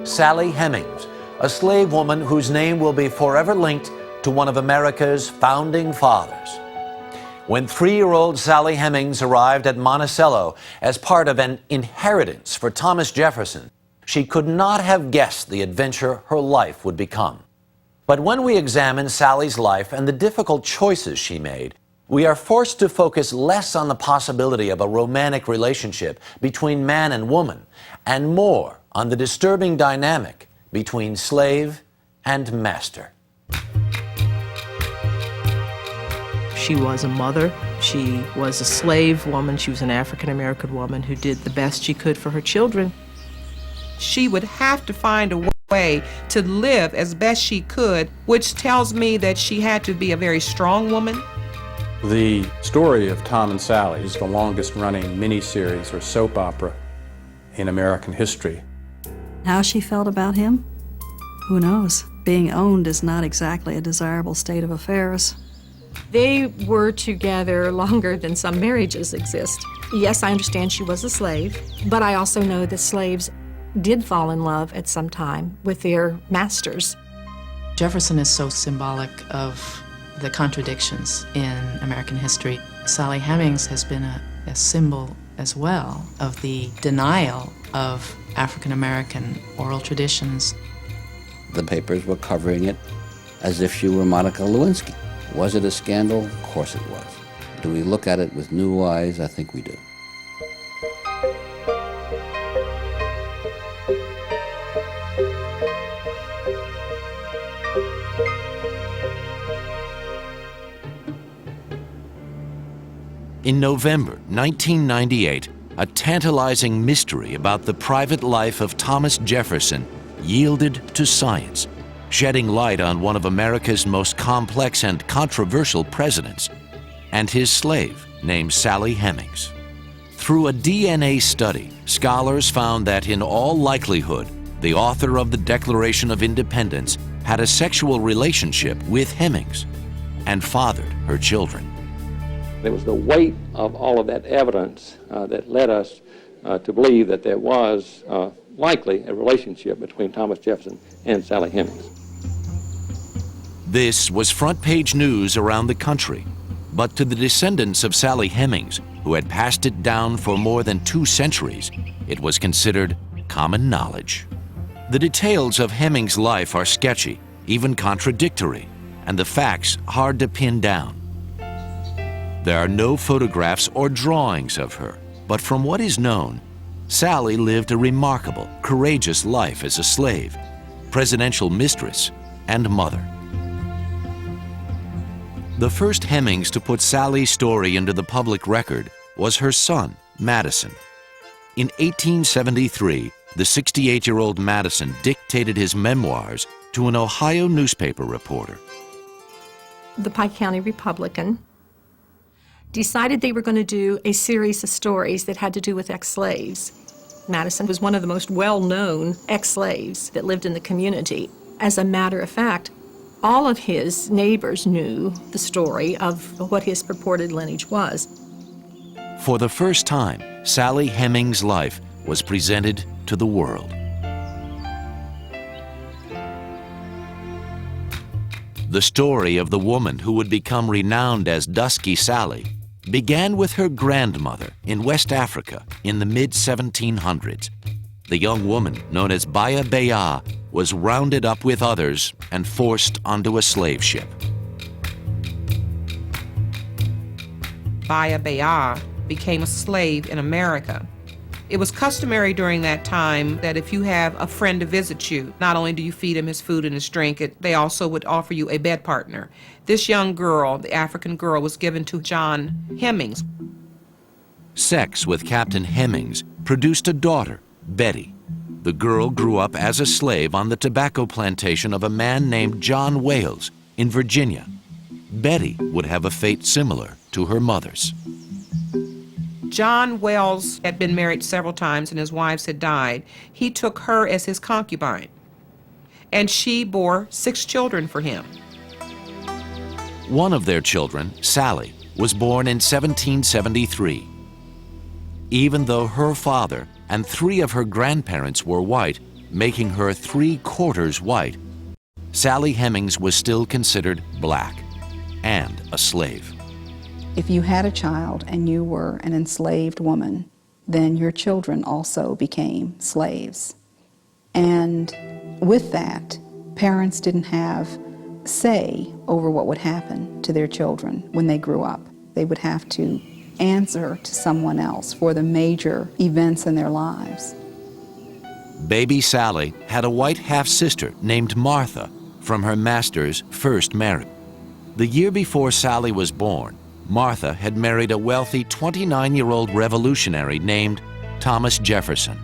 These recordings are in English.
Sally Hemings, a slave woman whose name will be forever linked to one of America's founding fathers. When 3-year-old Sally Hemings arrived at Monticello as part of an inheritance for Thomas Jefferson, she could not have guessed the adventure her life would become. But when we examine Sally's life and the difficult choices she made, we are forced to focus less on the possibility of a romantic relationship between man and woman, and more on the disturbing dynamic between slave and master. She was a mother. She was a slave woman. She was an African-American woman who did the best she could for her children. She would have to find a way to live as best she could, which tells me that she had to be a very strong woman. The story of Tom and Sally is the longest-running miniseries or soap opera in American history. How she felt about him? Who knows? Being owned is not exactly a desirable state of affairs. They were together longer than some marriages exist. Yes, I understand she was a slave, but I also know that slaves did fall in love at some time with their masters. Jefferson is so symbolic of the contradictions in American history. Sally Hemings has been a symbol as well of the denial of African-American oral traditions. The papers were covering it as if she were Monica Lewinsky. Was it a scandal? Of course it was. Do we look at it with new eyes? I think we do. In November 1998, a tantalizing mystery about the private life of Thomas Jefferson yielded to science, shedding light on one of America's most complex and controversial presidents, and his slave named Sally Hemings. Through a DNA study, scholars found that in all likelihood, the author of the Declaration of Independence had a sexual relationship with Hemings and fathered her children. It was the weight of all of that evidence that led us to believe that there was likely a relationship between Thomas Jefferson and Sally Hemings. This was front-page news around the country, but to the descendants of Sally Hemings, who had passed it down for more than 2 centuries, it was considered common knowledge. The details of Hemings' life are sketchy, even contradictory, and the facts hard to pin down. There are no photographs or drawings of her, but from what is known, Sally lived a remarkable, courageous life as a slave, presidential mistress, and mother. The first Hemings to put Sally's story into the public record was her son, Madison. In 1873, the 68-year-old Madison dictated his memoirs to an Ohio newspaper reporter. The Pike County Republican decided they were going to do a series of stories that had to do with ex-slaves. Madison was one of the most well-known ex-slaves that lived in the community. As a matter of fact, all of his neighbors knew the story of what his purported lineage was. For the first time, Sally Hemings' life was presented to the world. The story of the woman who would become renowned as Dusky Sally began with her grandmother in West Africa in the mid-1700s. The young woman, known as Baya Baya, was rounded up with others and forced onto a slave ship. Baya Baya became a slave in America. It was customary during that time that if you have a friend to visit you, not only do you feed him his food and his drink, they also would offer you a bed partner. This young girl, the African girl, was given to John Hemings. Sex with Captain Hemings produced a daughter, Betty. The girl grew up as a slave on the tobacco plantation of a man named John Wales in Virginia. Betty would have a fate similar to her mother's. John Wells had been married several times and his wives had died. He took her as his concubine, and she bore 6 children for him. One of their children, Sally, was born in 1773. Even though her father and 3 of her grandparents were white, making her 3/4 white, Sally Hemings was still considered black and a slave. If you had a child and you were an enslaved woman, then your children also became slaves. And with that, parents didn't have say over what would happen to their children when they grew up. They would have to answer to someone else for the major events in their lives. Baby Sally had a white half-sister named Martha from her master's first marriage. The year before Sally was born, Martha had married a wealthy 29-year-old revolutionary named Thomas Jefferson.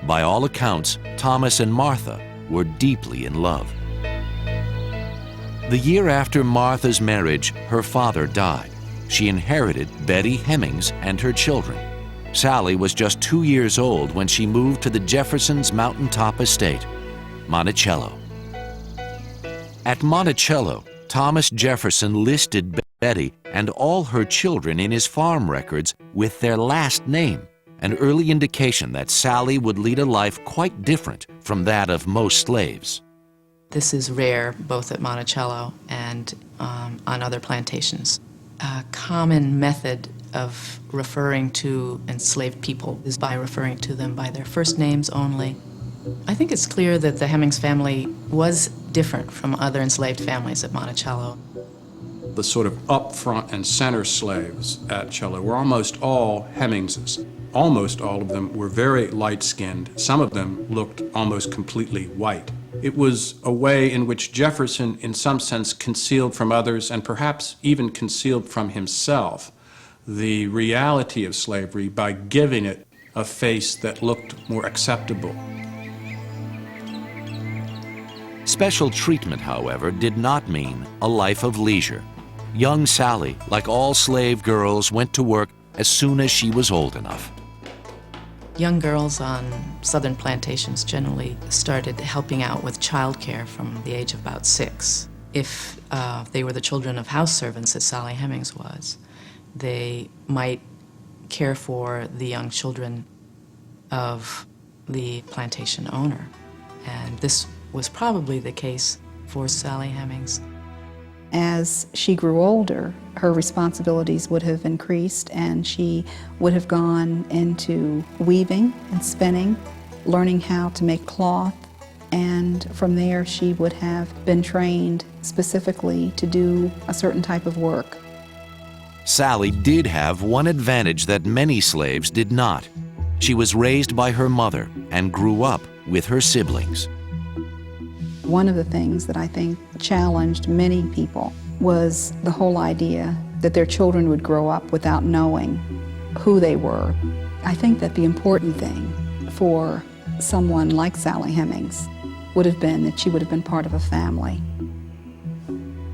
By all accounts, Thomas and Martha were deeply in love. The year after Martha's marriage, her father died. She inherited Betty Hemings and her children. Sally was just 2 years old when she moved to the Jeffersons' mountaintop estate, Monticello. At Monticello, Thomas Jefferson listed Betty and all her children in his farm records with their last name, an early indication that Sally would lead a life quite different from that of most slaves. This is rare both at Monticello and on other plantations. A common method of referring to enslaved people is by referring to them by their first names only. I think it's clear that the Hemings family was different from other enslaved families at Monticello. The sort of up front and center slaves at Cello were almost all Hemingses. Almost all of them were very light-skinned. Some of them looked almost completely white. It was a way in which Jefferson, in some sense, concealed from others and perhaps even concealed from himself the reality of slavery by giving it a face that looked more acceptable. Special treatment, however, did not mean a life of leisure. Young Sally, like all slave girls, went to work as soon as she was old enough. Young girls on southern plantations generally started helping out with childcare from the age of about 6. If they were the children of house servants, as Sally Hemings was, they might care for the young children of the plantation owner. And this was probably the case for Sally Hemings. As she grew older, her responsibilities would have increased and she would have gone into weaving and spinning, learning how to make cloth, and from there she would have been trained specifically to do a certain type of work. Sally did have one advantage that many slaves did not. She was raised by her mother and grew up with her siblings. One of the things that I think challenged many people was the whole idea that their children would grow up without knowing who they were. I think that the important thing for someone like Sally Hemings would have been that she would have been part of a family.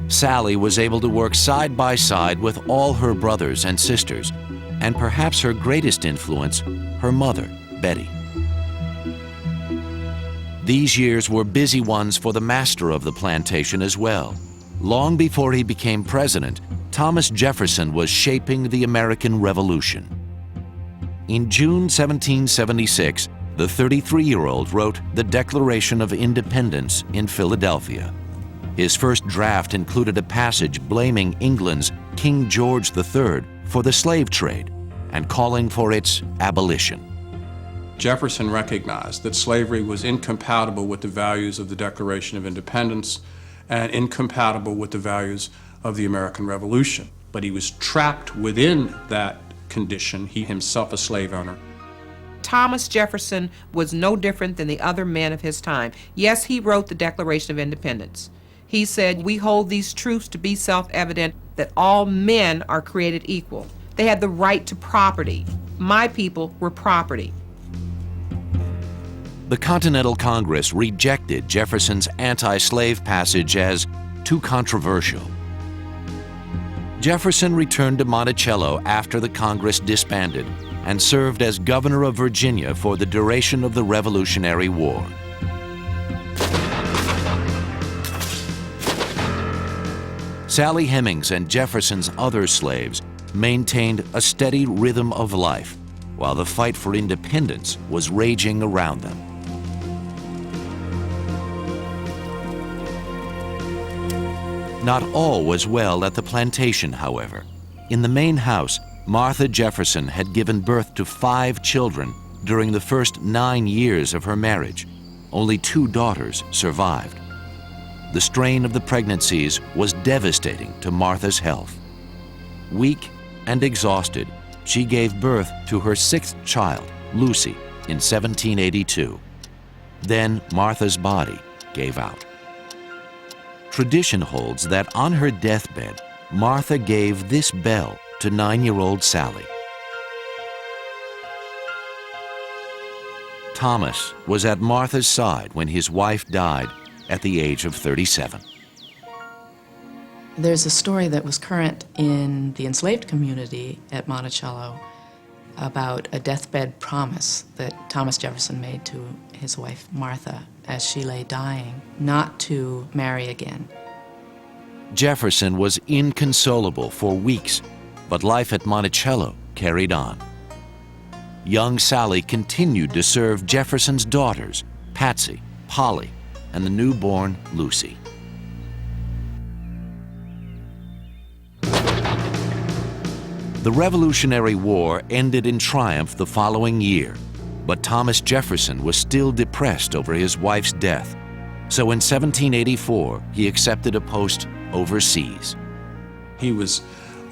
Sally was able to work side by side with all her brothers and sisters, and perhaps her greatest influence, her mother, Betty. These years were busy ones for the master of the plantation as well. Long before he became president, Thomas Jefferson was shaping the American Revolution. In June 1776, the 33-year-old wrote the Declaration of Independence in Philadelphia. His first draft included a passage blaming England's King George III for the slave trade and calling for its abolition. Jefferson recognized that slavery was incompatible with the values of the Declaration of Independence and incompatible with the values of the American Revolution. But he was trapped within that condition, he himself a slave owner. Thomas Jefferson was no different than the other men of his time. Yes, he wrote the Declaration of Independence. He said, "We hold these truths to be self-evident, that all men are created equal. They had the right to property. My people were property." The Continental Congress rejected Jefferson's anti-slave passage as too controversial. Jefferson returned to Monticello after the Congress disbanded and served as governor of Virginia for the duration of the Revolutionary War. Sally Hemings and Jefferson's other slaves maintained a steady rhythm of life while the fight for independence was raging around them. Not all was well at the plantation, however. In the main house, Martha Jefferson had given birth to 5 children during the first 9 years of her marriage. Only 2 daughters survived. The strain of the pregnancies was devastating to Martha's health. Weak and exhausted, she gave birth to her 6th child, Lucy, in 1782. Then Martha's body gave out. Tradition holds that on her deathbed, Martha gave this bell to 9-year-old Sally. Thomas was at Martha's side when his wife died at the age of 37. There's a story that was current in the enslaved community at Monticello about a deathbed promise that Thomas Jefferson made to his wife Martha as she lay dying, not to marry again. Jefferson was inconsolable for weeks, but life at Monticello carried on. Young Sally continued to serve Jefferson's daughters, Patsy, Polly, and the newborn Lucy. The Revolutionary War ended in triumph the following year, but Thomas Jefferson was still depressed over his wife's death. So in 1784, he accepted a post overseas. He was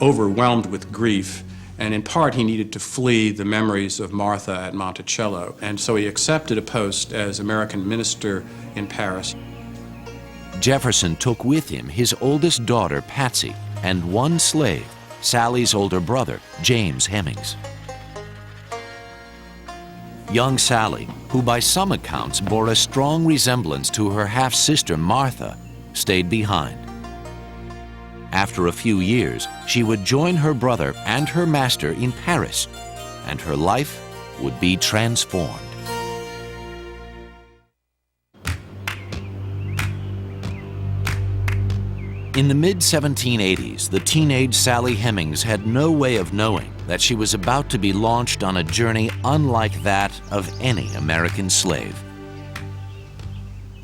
overwhelmed with grief, and in part he needed to flee the memories of Martha at Monticello, and so he accepted a post as American minister in Paris. Jefferson took with him his oldest daughter, Patsy, and 1 slave, Sally's older brother, James Hemings. Young Sally, who by some accounts bore a strong resemblance to her half-sister Martha, stayed behind. After a few years, she would join her brother and her master in Paris, and her life would be transformed. In the mid-1780s, the teenage Sally Hemings had no way of knowing that she was about to be launched on a journey unlike that of any American slave.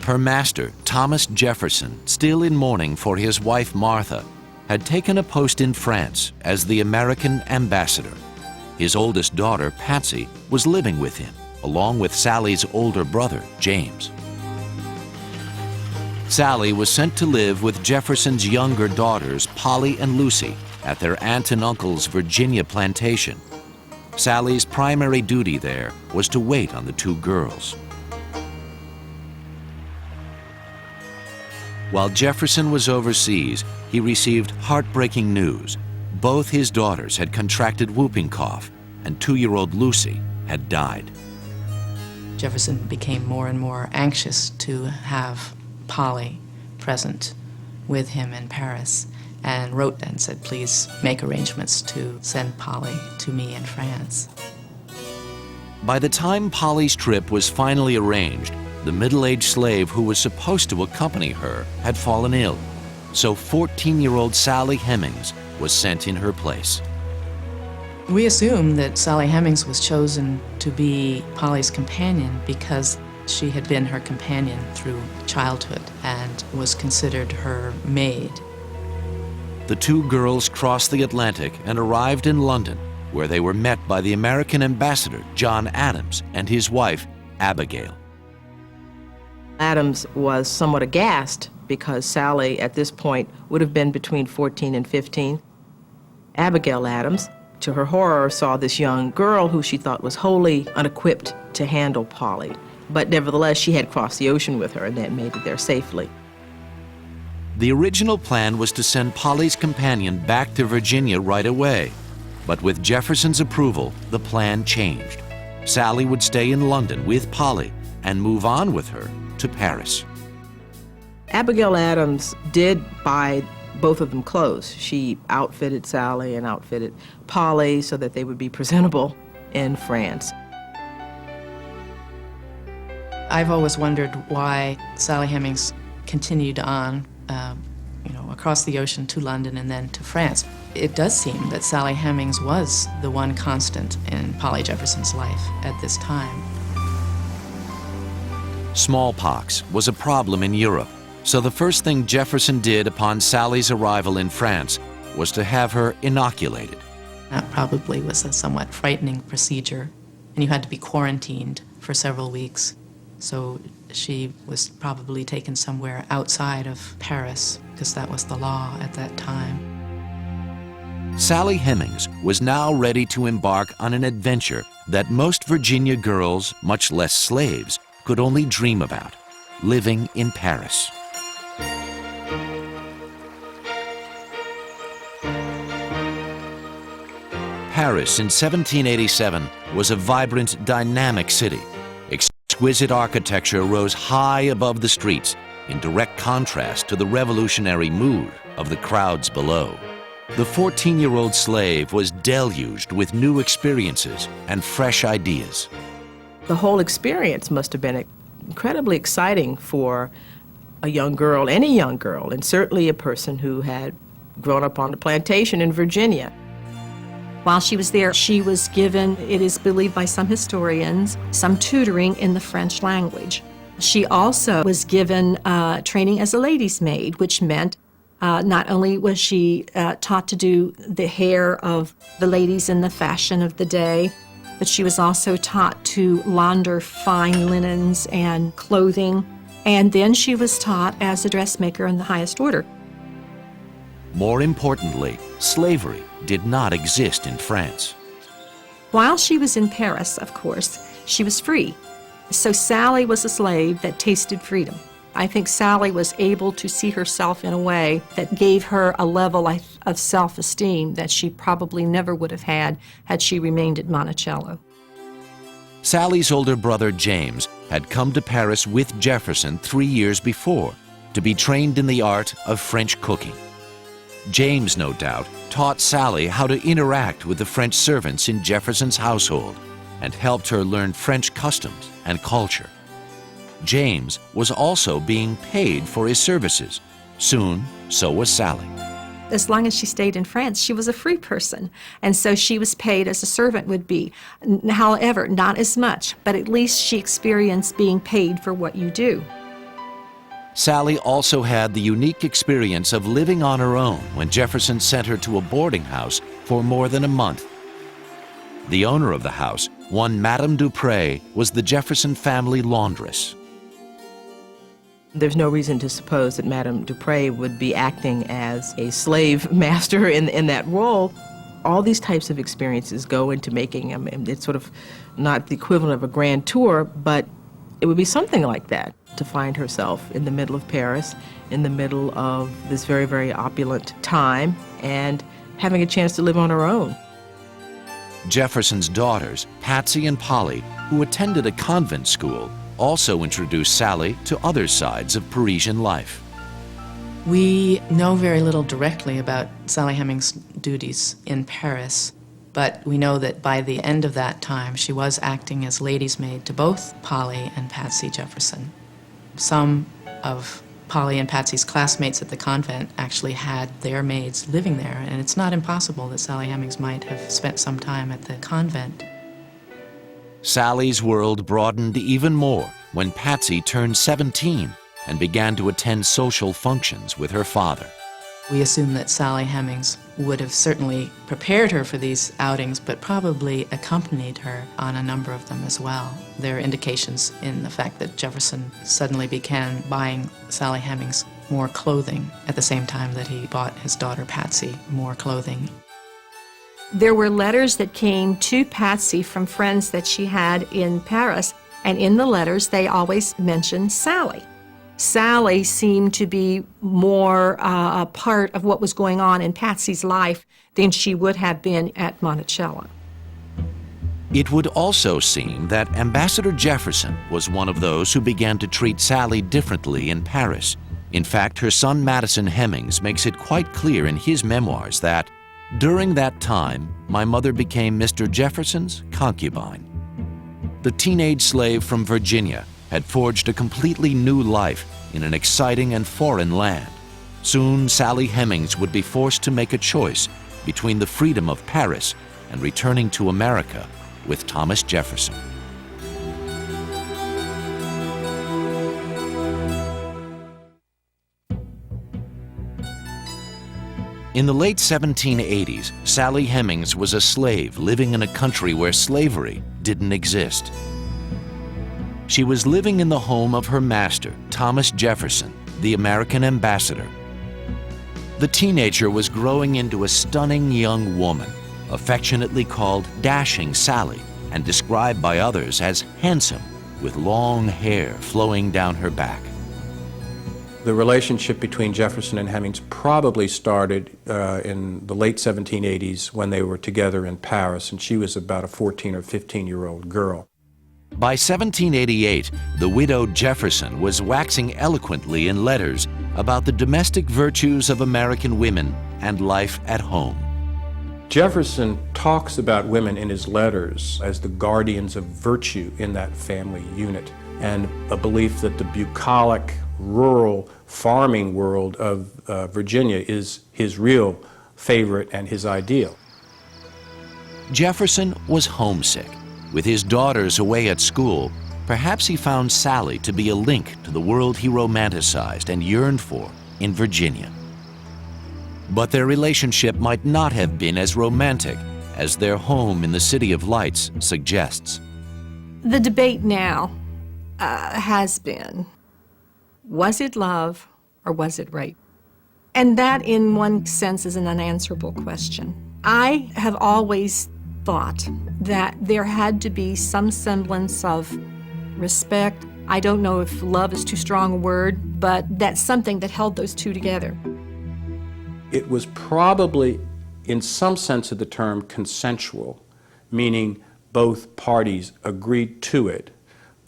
Her master, Thomas Jefferson, still in mourning for his wife Martha, had taken a post in France as the American ambassador. His oldest daughter, Patsy, was living with him, along with Sally's older brother, James. Sally was sent to live with Jefferson's younger daughters, Polly and Lucy, at their aunt and uncle's Virginia plantation. Sally's primary duty there was to wait on the 2 girls. While Jefferson was overseas, he received heartbreaking news. Both his daughters had contracted whooping cough, and 2-year-old Lucy had died. Jefferson became more and more anxious to have Polly present with him in Paris, and wrote and said, please make arrangements to send Polly to me in France. By the time Polly's trip was finally arranged, the middle-aged slave who was supposed to accompany her had fallen ill, so 14-year-old Sally Hemings was sent in her place. We assume that Sally Hemings was chosen to be Polly's companion because she had been her companion through childhood and was considered her maid. The 2 girls crossed the Atlantic and arrived in London, where they were met by the American ambassador, John Adams, and his wife, Abigail. Adams was somewhat aghast because Sally, at this point, would have been between 14 and 15. Abigail Adams, to her horror, saw this young girl who she thought was wholly unequipped to handle Polly. But nevertheless, she had crossed the ocean with her, and that made it there safely. The original plan was to send Polly's companion back to Virginia right away. But with Jefferson's approval, the plan changed. Sally would stay in London with Polly and move on with her to Paris. Abigail Adams did buy both of them clothes. She outfitted Sally and outfitted Polly so that they would be presentable in France. I've always wondered why Sally Hemings continued on, across the ocean to London and then to France. It does seem that Sally Hemings was the one constant in Polly Jefferson's life at this time. Smallpox was a problem in Europe, So the first thing Jefferson did upon Sally's arrival in France was to have her inoculated. That probably was a somewhat frightening procedure, and you had to be quarantined for several weeks. So she was probably taken somewhere outside of Paris, because that was the law at that time. Sally Hemings was now ready to embark on an adventure that most Virginia girls, much less slaves, could only dream about: living in Paris. Paris in 1787 was a vibrant, dynamic city. Exquisite architecture rose high above the streets, in direct contrast to the revolutionary mood of the crowds below. The 14-year-old slave was deluged with new experiences and fresh ideas. The whole experience must have been incredibly exciting for a young girl, any young girl, and certainly a person who had grown up on the plantation in Virginia. While she was there, she was given, it is believed by some historians, some tutoring in the French language. She also was given training as a lady's maid, which meant not only was she taught to do the hair of the ladies in the fashion of the day, but she was also taught to launder fine linens and clothing. And then she was taught as a dressmaker in the highest order. More importantly, slavery did not exist in France. While she was in Paris, of course, she was free. So Sally was a slave that tasted freedom. I think Sally was able to see herself in a way that gave her a level of self-esteem that she probably never would have had she remained at Monticello. Sally's older brother James had come to Paris with Jefferson 3 years before to be trained in the art of French cooking. James, no doubt, taught Sally how to interact with the French servants in Jefferson's household and helped her learn French customs and culture. James was also being paid for his services. Soon, so was Sally. As long as she stayed in France, she was a free person, and so she was paid as a servant would be. However, not as much, but at least she experienced being paid for what you do. Sally also had the unique experience of living on her own when Jefferson sent her to a boarding house for more than a month. The owner of the house, one Madame Dupré, was the Jefferson family laundress. There's no reason to suppose that Madame Dupré would be acting as a slave master in that role. All these types of experiences go into making them. It's sort of not the equivalent of a grand tour, but it would be something like that, to find herself in the middle of Paris, in the middle of this very, very opulent time, and having a chance to live on her own. Jefferson's daughters, Patsy and Polly, who attended a convent school, also introduced Sally to other sides of Parisian life. We know very little directly about Sally Hemings' duties in Paris, but we know that by the end of that time, she was acting as lady's maid to both Polly and Patsy Jefferson. Some of Polly and Patsy's classmates at the convent actually had their maids living there, and it's not impossible that Sally Hemings might have spent some time at the convent. Sally's world broadened even more when Patsy turned 17 and began to attend social functions with her father. We assume that Sally Hemings would have certainly prepared her for these outings, but probably accompanied her on a number of them as well. There are indications in the fact that Jefferson suddenly began buying Sally Hemings more clothing at the same time that he bought his daughter Patsy more clothing. There were letters that came to Patsy from friends that she had in Paris, and in the letters they always mentioned Sally. Sally seemed to be more a part of what was going on in Patsy's life than she would have been at Monticello. It would also seem that Ambassador Jefferson was one of those who began to treat Sally differently in Paris. In fact, her son Madison Hemings makes it quite clear in his memoirs that, during that time, my mother became Mr. Jefferson's concubine. The teenage slave from Virginia had forged a completely new life in an exciting and foreign land. Soon, Sally Hemings would be forced to make a choice between the freedom of Paris and returning to America with Thomas Jefferson. In the late 1780s, Sally Hemings was a slave living in a country where slavery didn't exist. She was living in the home of her master, Thomas Jefferson, the American ambassador. The teenager was growing into a stunning young woman, affectionately called Dashing Sally, and described by others as handsome, with long hair flowing down her back. The relationship between Jefferson and Hemings probably started in the late 1780s when they were together in Paris, and she was about a 14 or 15-year-old girl. By 1788, the widowed Jefferson was waxing eloquently in letters about the domestic virtues of American women and life at home. Jefferson talks about women in his letters as the guardians of virtue in that family unit, and a belief that the bucolic, rural, farming world of Virginia is his real favorite and his ideal. Jefferson was homesick. With his daughters away at school, perhaps he found Sally to be a link to the world he romanticized and yearned for in Virginia. But their relationship might not have been as romantic as their home in the City of Lights suggests. The debate now has been, was it love or was it rape? And that, in one sense, is an unanswerable question. I have always thought that there had to be some semblance of respect. I don't know if love is too strong a word, but that's something that held those two together. It was probably, in some sense of the term, consensual, meaning both parties agreed to it,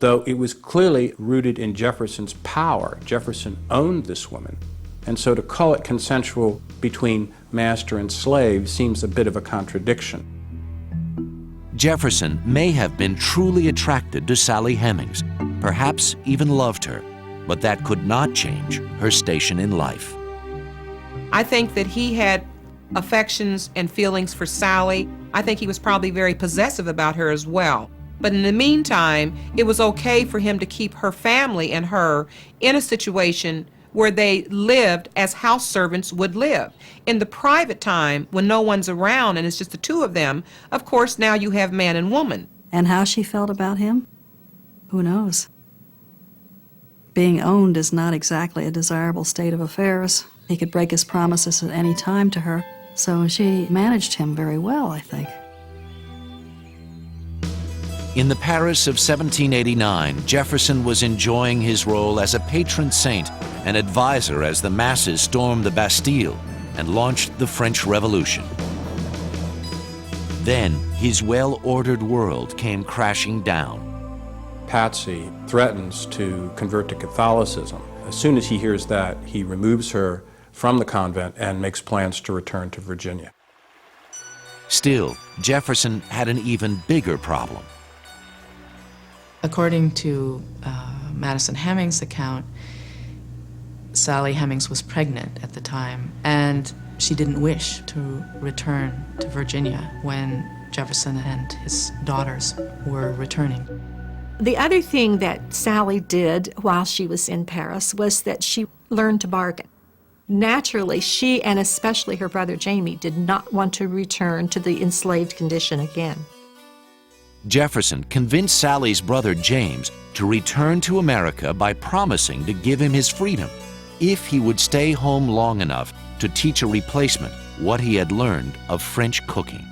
though it was clearly rooted in Jefferson's power. Jefferson owned this woman, and so to call it consensual between master and slave seems a bit of a contradiction. Jefferson may have been truly attracted to Sally Hemings, perhaps even loved her, but that could not change her station in life. I think that he had affections and feelings for Sally. I think he was probably very possessive about her as well. But in the meantime, it was okay for him to keep her family and her in a situation where they lived as house servants would live. In the private time, when no one's around and it's just the two of them, of course, now you have man and woman. And how she felt about him? Who knows? Being owned is not exactly a desirable state of affairs. He could break his promises at any time to her, so she managed him very well, I think. In the Paris of 1789, Jefferson was enjoying his role as a patron saint and advisor as the masses stormed the Bastille and launched the French Revolution. Then his well-ordered world came crashing down. Patsy threatens to convert to Catholicism. As soon as he hears that, he removes her from the convent and makes plans to return to Virginia. Still, Jefferson had an even bigger problem. According to Madison Hemings' account, Sally Hemings was pregnant at the time, and she didn't wish to return to Virginia when Jefferson and his daughters were returning. The other thing that Sally did while she was in Paris was that she learned to bargain. Naturally, she and especially her brother Jamie did not want to return to the enslaved condition again. Jefferson convinced Sally's brother James to return to America by promising to give him his freedom if he would stay home long enough to teach a replacement what he had learned of French cooking.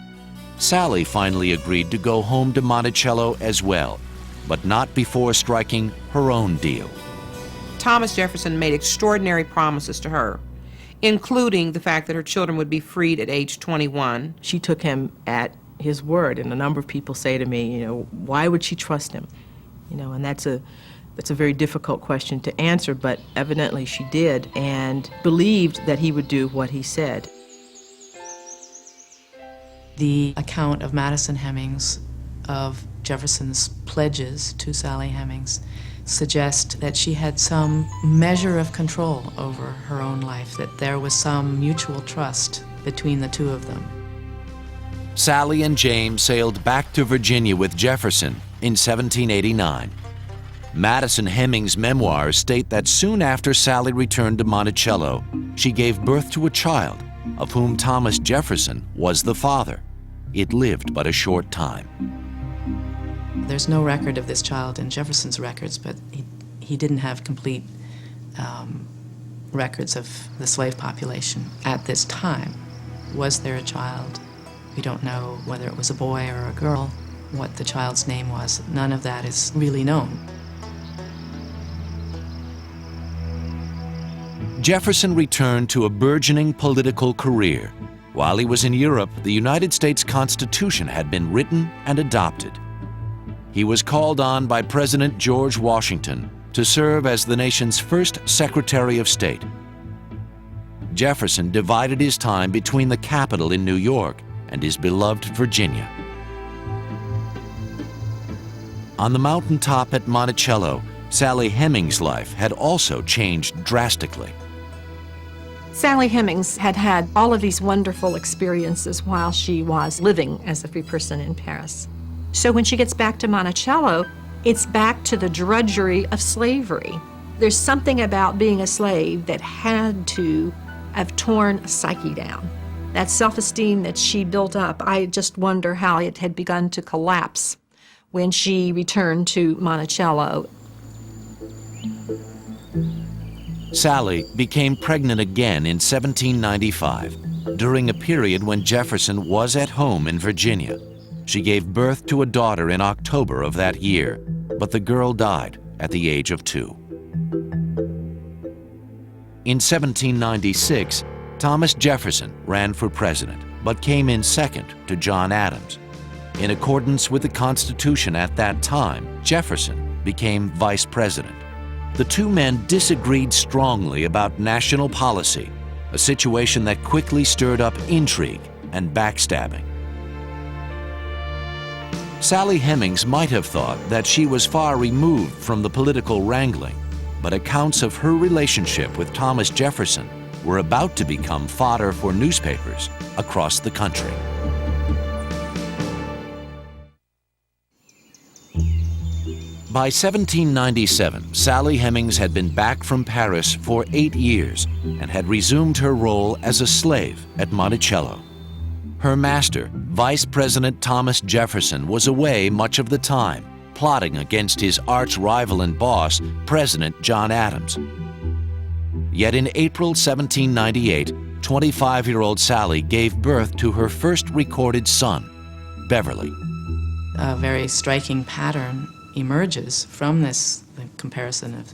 Sally finally agreed to go home to Monticello as well, but not before striking her own deal. Thomas Jefferson made extraordinary promises to her, including the fact that her children would be freed at age 21. She took him at his word, and a number of people say to me, why would she trust him? And that's a very difficult question to answer, but evidently she did and believed that he would do what he said. The account of Madison Hemings of Jefferson's pledges to Sally Hemings suggest that she had some measure of control over her own life, that there was some mutual trust between the two of them. Sally and James sailed back to Virginia with Jefferson in 1789. Madison Hemings' memoirs state that soon after Sally returned to Monticello, she gave birth to a child of whom Thomas Jefferson was the father. It lived but a short time. There's no record of this child in Jefferson's records, but he didn't have complete records of the slave population at this time. Was there a child? We don't know whether it was a boy or a girl, what the child's name was. None of that is really known. Jefferson returned to a burgeoning political career. While he was in Europe, the United States Constitution had been written and adopted. He was called on by President George Washington to serve as the nation's first Secretary of State. Jefferson divided his time between the capital in New York and his beloved Virginia. On the mountaintop at Monticello, Sally Hemings' life had also changed drastically. Sally Hemings had had all of these wonderful experiences while she was living as a free person in Paris. So when she gets back to Monticello, it's back to the drudgery of slavery. There's something about being a slave that had to have torn a psyche down. That self-esteem that she built up, I just wonder how it had begun to collapse when she returned to Monticello. Sally became pregnant again in 1795, during a period when Jefferson was at home in Virginia. She gave birth to a daughter in October of that year, but the girl died at the age of 2. In 1796, Thomas Jefferson ran for president, but came in second to John Adams. In accordance with the Constitution at that time, Jefferson became vice president. The two men disagreed strongly about national policy, a situation that quickly stirred up intrigue and backstabbing. Sally Hemings might have thought that she was far removed from the political wrangling, but accounts of her relationship with Thomas Jefferson were about to become fodder for newspapers across the country. By 1797, Sally Hemings had been back from Paris for 8 years and had resumed her role as a slave at Monticello. Her master, Vice President Thomas Jefferson, was away much of the time, plotting against his arch-rival and boss, President John Adams. Yet in April 1798, 25-year-old Sally gave birth to her first recorded son, Beverly. A very striking pattern emerges from this comparison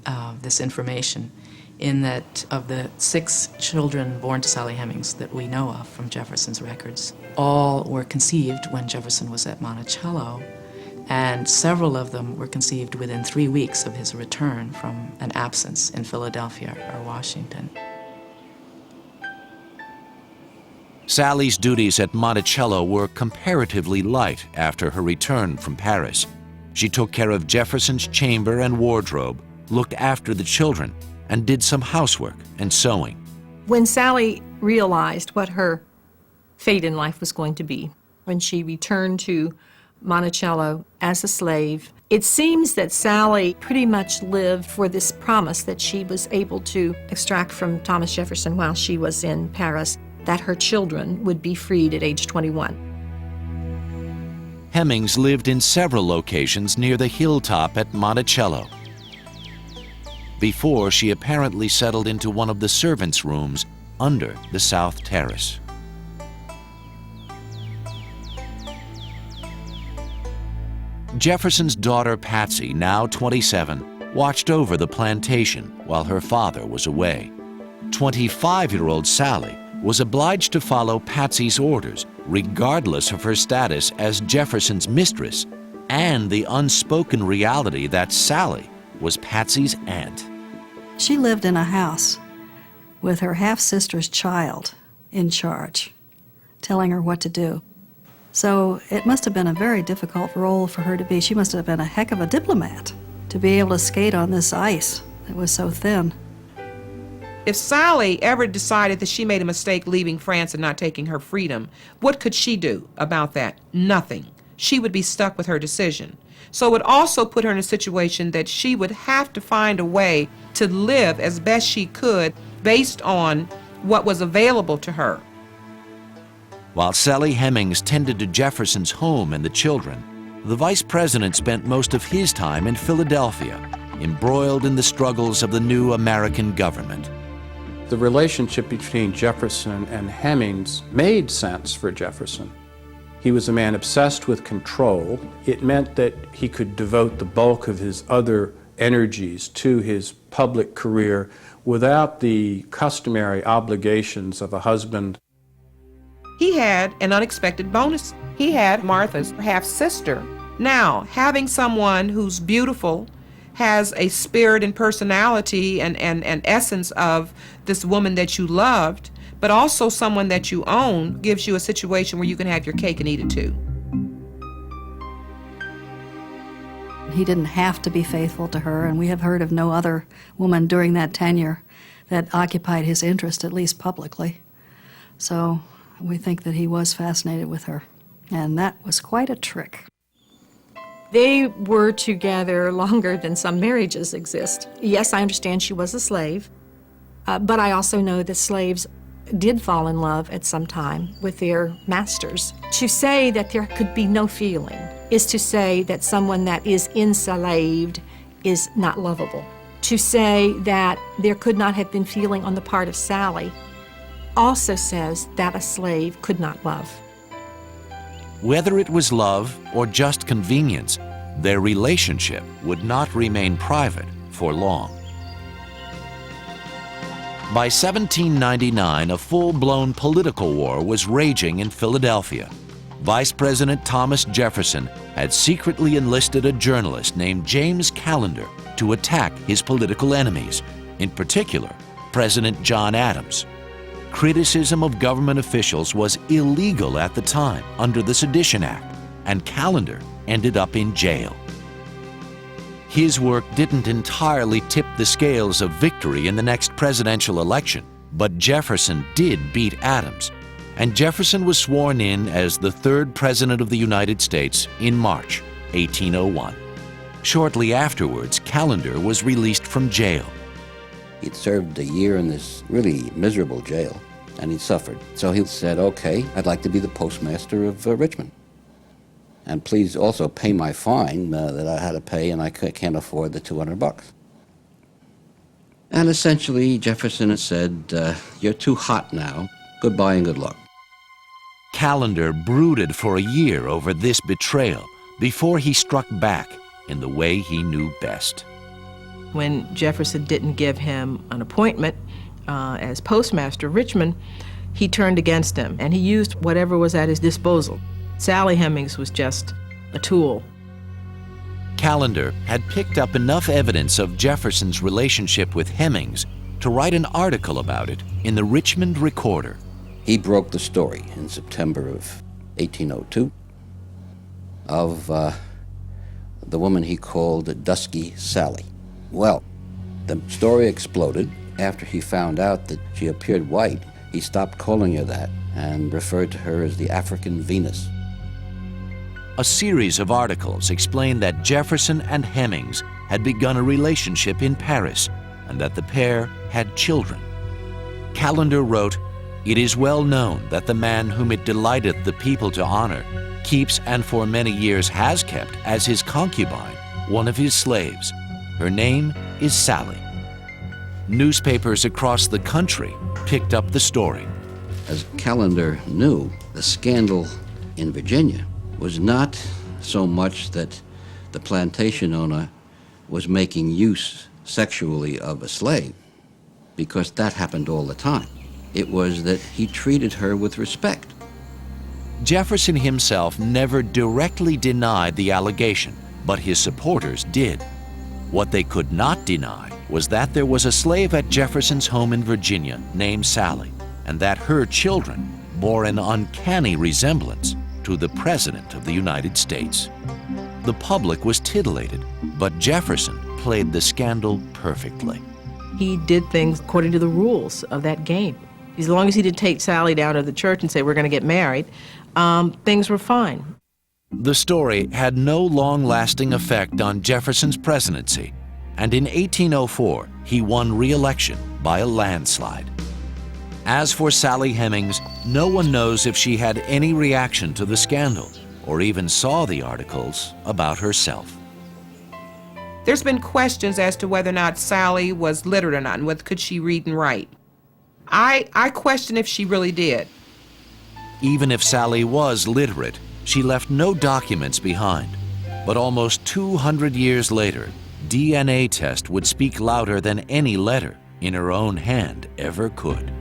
of this information, in that of the 6 children born to Sally Hemings that we know of from Jefferson's records, all were conceived when Jefferson was at Monticello, and several of them were conceived within 3 weeks of his return from an absence in Philadelphia or Washington. Sally's duties at Monticello were comparatively light after her return from Paris. She took care of Jefferson's chamber and wardrobe, looked after the children, and did some housework and sewing. When Sally realized what her fate in life was going to be, when she returned to Monticello as a slave, it seems that Sally pretty much lived for this promise that she was able to extract from Thomas Jefferson while she was in Paris, that her children would be freed at age 21. Hemings lived in several locations near the hilltop at Monticello, before she apparently settled into one of the servants' rooms under the South Terrace. Jefferson's daughter Patsy, now 27, watched over the plantation while her father was away. 25-year-old Sally was obliged to follow Patsy's orders, regardless of her status as Jefferson's mistress and the unspoken reality that Sally was Patsy's aunt. She lived in a house with her half-sister's child in charge, telling her what to do. So it must have been a very difficult role for her to be. She must have been a heck of a diplomat to be able to skate on this ice that was so thin. If Sally ever decided that she made a mistake leaving France and not taking her freedom, what could she do about that? Nothing. She would be stuck with her decision. So it would also put her in a situation that she would have to find a way to live as best she could based on what was available to her. While Sally Hemings tended to Jefferson's home and the children, the vice president spent most of his time in Philadelphia, embroiled in the struggles of the new American government. The relationship between Jefferson and Hemings made sense for Jefferson. He was a man obsessed with control. It meant that he could devote the bulk of his other energies to his public career without the customary obligations of a husband. He had an unexpected bonus. He had Martha's half-sister. Now, having someone who's beautiful, has a spirit and personality and essence of this woman that you loved, but also someone that you own, gives you a situation where you can have your cake and eat it too. He didn't have to be faithful to her, and we have heard of no other woman during that tenure that occupied his interest, at least publicly. So we think that he was fascinated with her, and that was quite a trick. They were together longer than some marriages exist. Yes, I understand she was a slave, but I also know that slaves did fall in love at some time with their masters. To say that there could be no feeling is to say that someone that is enslaved is not lovable. To say that there could not have been feeling on the part of Sally also says that a slave could not love. Whether it was love or just convenience, their relationship would not remain private for long. By 1799, a full-blown political war was raging in Philadelphia. Vice President Thomas Jefferson had secretly enlisted a journalist named James Callender to attack his political enemies, in particular, President John Adams. Criticism of government officials was illegal at the time under the Sedition Act, and Callender ended up in jail. His work didn't entirely tip the scales of victory in the next presidential election, but Jefferson did beat Adams, and Jefferson was sworn in as the third President of the United States in March 1801. Shortly afterwards, Callender was released from jail. He'd served a year in this really miserable jail, and he'd suffered. So he said, okay, I'd like to be the postmaster of Richmond. And please also pay my fine that I had to pay, and I can't afford the $200. And essentially, Jefferson said, you're too hot now. Goodbye and good luck. Callender brooded for a year over this betrayal before he struck back in the way he knew best. When Jefferson didn't give him an appointment as postmaster of Richmond, he turned against him, and he used whatever was at his disposal. Sally Hemings was just a tool. Callender had picked up enough evidence of Jefferson's relationship with Hemings to write an article about it in the Richmond Recorder. He broke the story in September of 1802 of the woman he called Dusky Sally. Well, the story exploded after he found out that she appeared white. He stopped calling her that and referred to her as the African Venus. A series of articles explained that Jefferson and Hemings had begun a relationship in Paris and that the pair had children. Callender wrote, "It is well known that the man whom it delighteth the people to honor keeps and for many years has kept as his concubine one of his slaves. Her name is Sally." Newspapers across the country picked up the story. As Callender knew, the scandal in Virginia was not so much that the plantation owner was making use sexually of a slave, because that happened all the time. It was that he treated her with respect. Jefferson himself never directly denied the allegation, but his supporters did. What they could not deny was that there was a slave at Jefferson's home in Virginia named Sally, and that her children bore an uncanny resemblance to the President of the United States. The public was titillated, but Jefferson played the scandal perfectly. He did things according to the rules of that game. As long as he didn't take Sally down to the church and say, we're going to get married, things were fine. The story had no long-lasting effect on Jefferson's presidency, and in 1804, he won re-election by a landslide. As for Sally Hemings, no one knows if she had any reaction to the scandal or even saw the articles about herself. There's been questions as to whether or not Sally was literate or not, and whether could she read and write. I question if she really did. Even if Sally was literate, she left no documents behind. But almost 200 years later, DNA test would speak louder than any letter in her own hand ever could.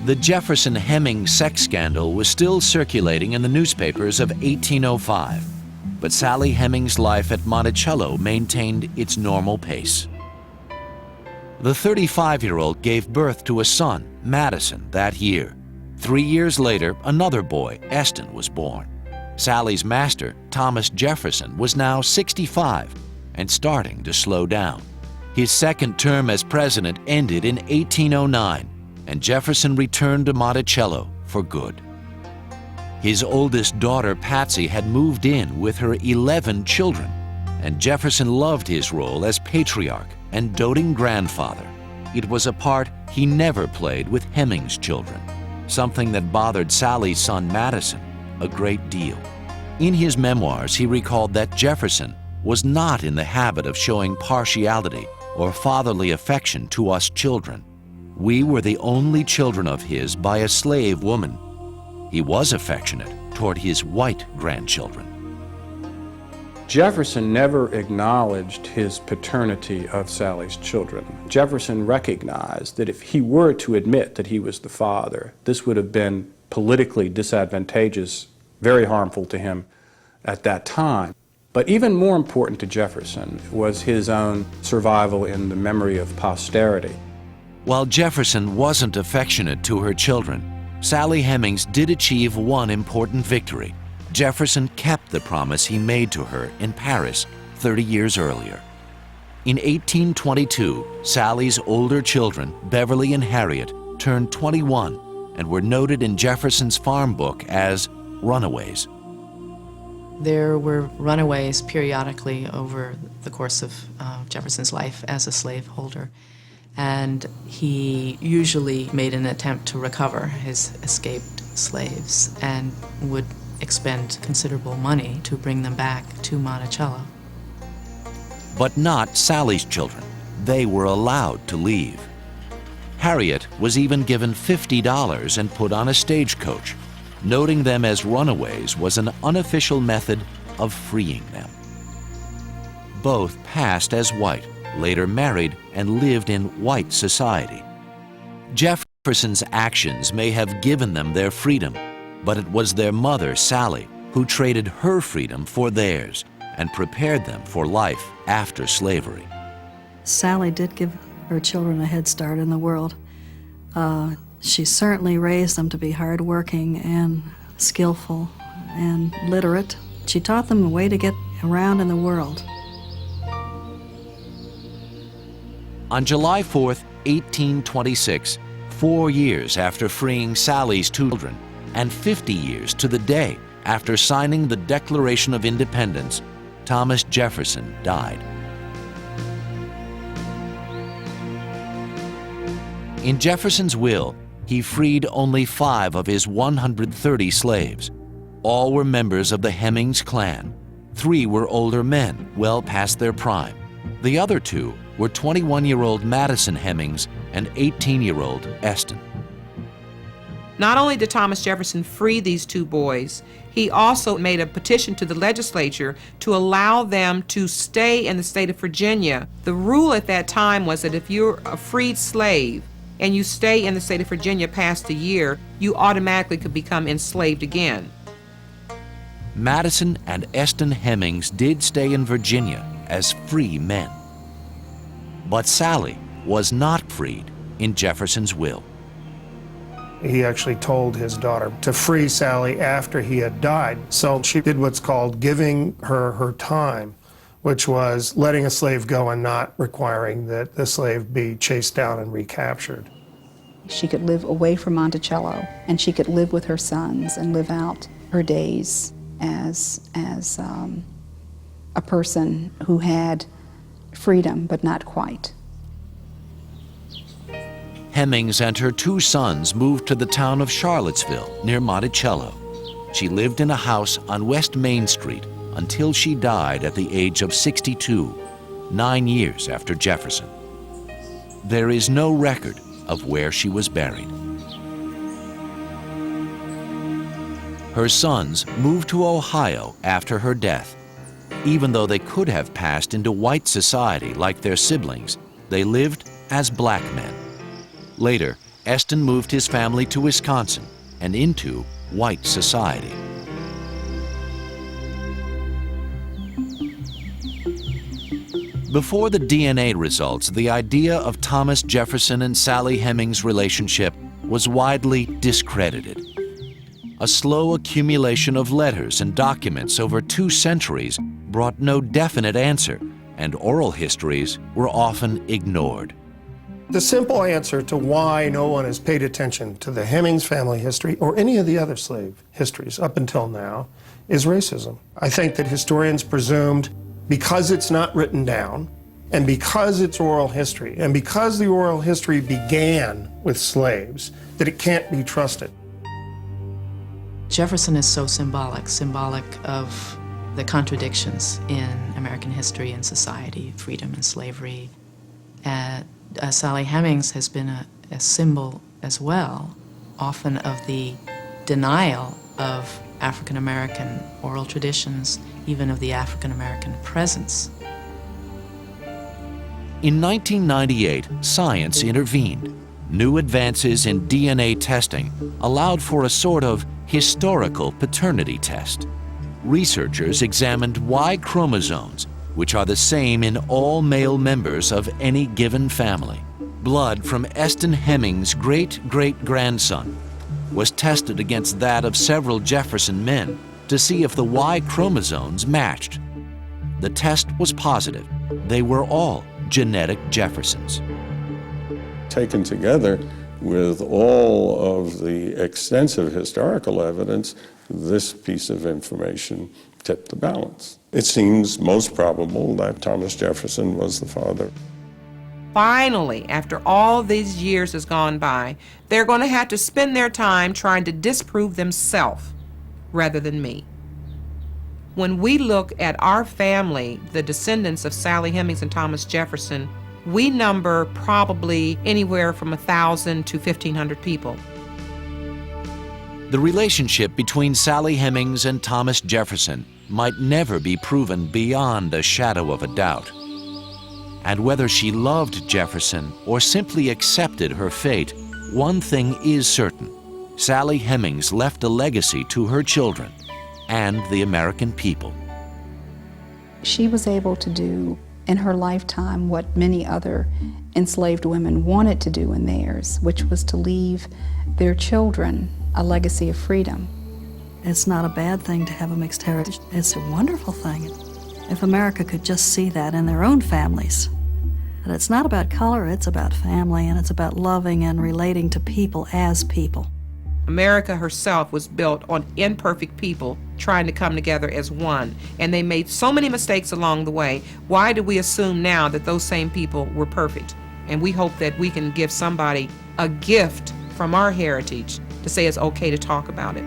The Jefferson-Hemings sex scandal was still circulating in the newspapers of 1805, but Sally Hemings' life at Monticello maintained its normal pace. The 35-year-old gave birth to a son, Madison, that year. 3 years later, another boy, Eston, was born. Sally's master, Thomas Jefferson, was now 65 and starting to slow down. His second term as president ended in 1809, and Jefferson returned to Monticello for good. His oldest daughter, Patsy, had moved in with her 11 children, and Jefferson loved his role as patriarch and doting grandfather. It was a part he never played with Hemings' children, something that bothered Sally's son, Madison, a great deal. In his memoirs, he recalled that Jefferson was not in the habit of showing partiality or fatherly affection to us children. We were the only children of his by a slave woman. He was affectionate toward his white grandchildren. Jefferson never acknowledged his paternity of Sally's children. Jefferson recognized that if he were to admit that he was the father, this would have been politically disadvantageous, very harmful to him at that time. But even more important to Jefferson was his own survival in the memory of posterity. While Jefferson wasn't affectionate to her children, Sally Hemings did achieve one important victory. Jefferson kept the promise he made to her in Paris 30 years earlier. In 1822, Sally's older children, Beverly and Harriet, turned 21 and were noted in Jefferson's farm book as runaways. There were runaways periodically over the course of Jefferson's life as a slaveholder, and he usually made an attempt to recover his escaped slaves and would expend considerable money to bring them back to Monticello. But not Sally's children. They were allowed to leave. Harriet was even given $50 and put on a stagecoach. Noting them as runaways was an unofficial method of freeing them. Both passed as white, later married, and lived in white society. Jefferson's actions may have given them their freedom, but it was their mother, Sally, who traded her freedom for theirs and prepared them for life after slavery. Sally did give her children a head start in the world. She certainly raised them to be hardworking and skillful and literate. She taught them a way to get around in the world. On July 4th, 1826, 4 years after freeing Sally's two children, and 50 years to the day after signing the Declaration of Independence, Thomas Jefferson died. In Jefferson's will, he freed only 5 of his 130 slaves. All were members of the Hemings clan. 3 were older men, well past their prime. The other 2 were 21-year-old Madison Hemings and 18-year-old Eston. Not only did Thomas Jefferson free these 2 boys, he also made a petition to the legislature to allow them to stay in the state of Virginia. The rule at that time was that if you're a freed slave and you stay in the state of Virginia past a year, you automatically could become enslaved again. Madison and Eston Hemings did stay in Virginia as free men. But Sally was not freed in Jefferson's will. He actually told his daughter to free Sally after he had died. So she did what's called giving her time, which was letting a slave go and not requiring that the slave be chased down and recaptured. She could live away from Monticello, and she could live with her sons and live out her days as a person who had freedom, but not quite. Hemings and her 2 sons moved to the town of Charlottesville near Monticello. She lived in a house on West Main Street until she died at the age of 62, 9 years after Jefferson. There is no record of where she was buried. Her sons moved to Ohio after her death. Even though they could have passed into white society like their siblings, they lived as black men. Later, Eston moved his family to Wisconsin and into white society. Before the DNA results, the idea of Thomas Jefferson and Sally Hemings' relationship was widely discredited. A slow accumulation of letters and documents over 2 centuries brought no definite answer, and oral histories were often ignored. The simple answer to why no one has paid attention to the Hemings family history or any of the other slave histories up until now is racism. I think that historians presumed, because it's not written down, and because it's oral history, and because the oral history began with slaves, that it can't be trusted. Jefferson is so symbolic of the contradictions in American history and society, freedom and slavery. Sally Hemings has been a symbol as well, often of the denial of African American oral traditions, even of the African American presence. In 1998, science intervened. New advances in DNA testing allowed for a sort of historical paternity test. Researchers examined Y chromosomes, which are the same in all male members of any given family. Blood from Eston Hemings' great-great-grandson was tested against that of several Jefferson men to see if the Y chromosomes matched. The test was positive. They were all genetic Jeffersons. Taken together with all of the extensive historical evidence, this piece of information tipped the balance. It seems most probable that Thomas Jefferson was the father. Finally, after all these years has gone by, they're going to have to spend their time trying to disprove themselves rather than me. When we look at our family, the descendants of Sally Hemings and Thomas Jefferson, we number probably anywhere from 1,000 to 1,500 people. The relationship between Sally Hemings and Thomas Jefferson might never be proven beyond a shadow of a doubt. And whether she loved Jefferson or simply accepted her fate, one thing is certain: Sally Hemings left a legacy to her children and the American people. She was able to do in her lifetime what many other enslaved women wanted to do in theirs, which was to leave their children a legacy of freedom. It's not a bad thing to have a mixed heritage. It's a wonderful thing. If America could just see that in their own families, that it's not about color, it's about family, and it's about loving and relating to people as people. America herself was built on imperfect people trying to come together as one, and they made so many mistakes along the way. Why do we assume now that those same people were perfect? And we hope that we can give somebody a gift from our heritage to say it's okay to talk about it.